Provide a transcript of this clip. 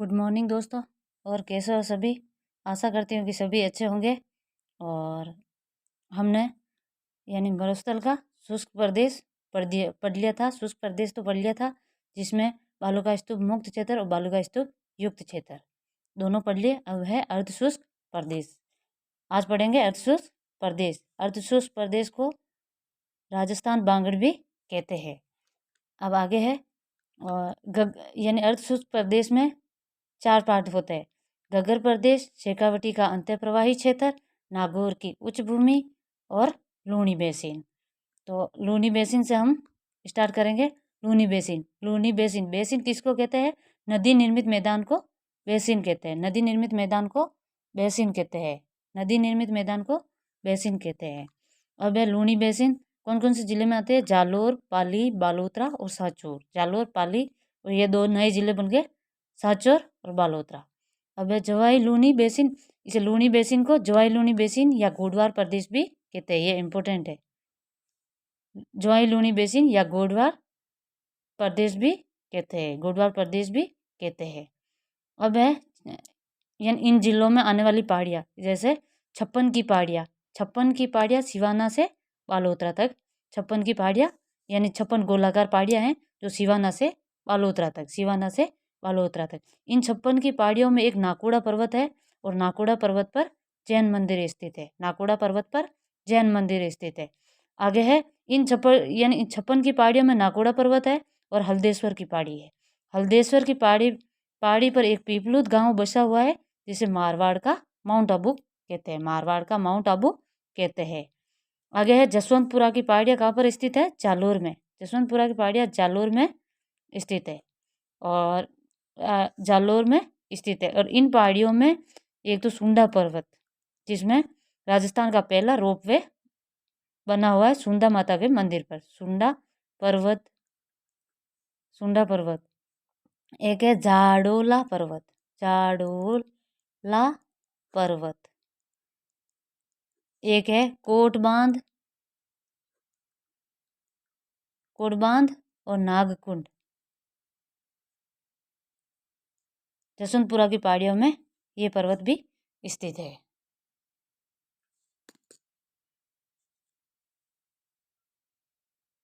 Good morning दोस्तों। और कैसे हो सभी? आशा करती हूँ कि सभी अच्छे होंगे। और हमने यानी मरुस्थल का शुष्क प्रदेश पढ़ लिया था। शुष्क प्रदेश तो पढ़ लिया था, जिसमें बालू का स्तूप मुक्त क्षेत्र और बालू का स्तूप युक्त क्षेत्र दोनों पढ़ लिए। अब है अर्धशुष्क प्रदेश। आज पढ़ेंगे अर्धशुष्क प्रदेश। अर्धशुष्क प्रदेश को राजस्थान बांगड़ भी कहते हैं। अब आगे है यानी अर्धशुष्क प्रदेश में 4 पार्ट होते हैं। गगर प्रदेश, शेखावटी का अंतःप्रवाही क्षेत्र, नागौर की उच्च भूमि और लूनी बेसिन। तो लूनी बेसिन से हम स्टार्ट करेंगे। Luni basin. Luni basin basin किसको कहते हैं? नदी निर्मित मैदान को बेसिन कहते हैं। नदी निर्मित मैदान को बेसिन कहते हैं। नदी निर्मित मैदान को बेसिन कहते हैं। अब है लूनी बेसिन कौन कौन से जिले में आते हैं? जालोर, पाली, बालोतरा और साचौर। जालोर, पाली और ये 2 नए जिले बन गए, साचौर और बालोतरा। अब है जवाई लूनी बेसिन। इसे लूनी बेसिन को जवाई लूनी बेसिन या गोडवार प्रदेश भी कहते हैं। ये इंपॉर्टेंट है। जवाई लूनी बेसिन या गोडवार प्रदेश भी कहते हैं। गोडवार प्रदेश भी कहते हैं। अब है यानी इन जिलों में आने वाली पहाड़ियाँ, जैसे 56 की पहाड़ियाँ। 56 की पहाड़ियाँ सिवाना से बालोतरा तक। 56 की पहाड़ियाँ यानी 56 गोलाकार पहाड़ियाँ हैं जो सिवाना से बालोतरा तक, सिवाना से बालोतरा तक। इन 56 की पहाड़ियों में एक नाकोड़ा पर्वत है और नाकोड़ा पर्वत पर जैन मंदिर स्थित है। नाकोड़ा पर्वत पर जैन मंदिर स्थित है। आगे है इन 56 की पहाड़ियों में नाकोड़ा पर्वत है और हल्देश्वर की पहाड़ी है। हल्देश्वर की पहाड़ी पर एक पीपलूद गांव बसा हुआ है, जिसे मारवाड़ का माउंट आबू कहते हैं। मारवाड़ का माउंट आबू कहते हैं। आगे है जसवंतपुरा की पहाड़ियाँ कहाँ पर स्थित है? जालोर में। जसवंतपुरा की पहाड़ियाँ जालोर में स्थित है और जालोर में स्थित है। और इन पहाड़ियों में एक तो सुंडा पर्वत, जिसमें राजस्थान का पहला रोपवे बना हुआ है सुंडा माता के मंदिर पर। सुंडा पर्वत, सुंडा पर्वत। एक है जाडोला पर्वत, जाडोला पर्वत। एक है कोटबांध, कोटबांध और नागकुंड। जसवंतपुरा की पहाड़ियों में ये पर्वत भी स्थित है।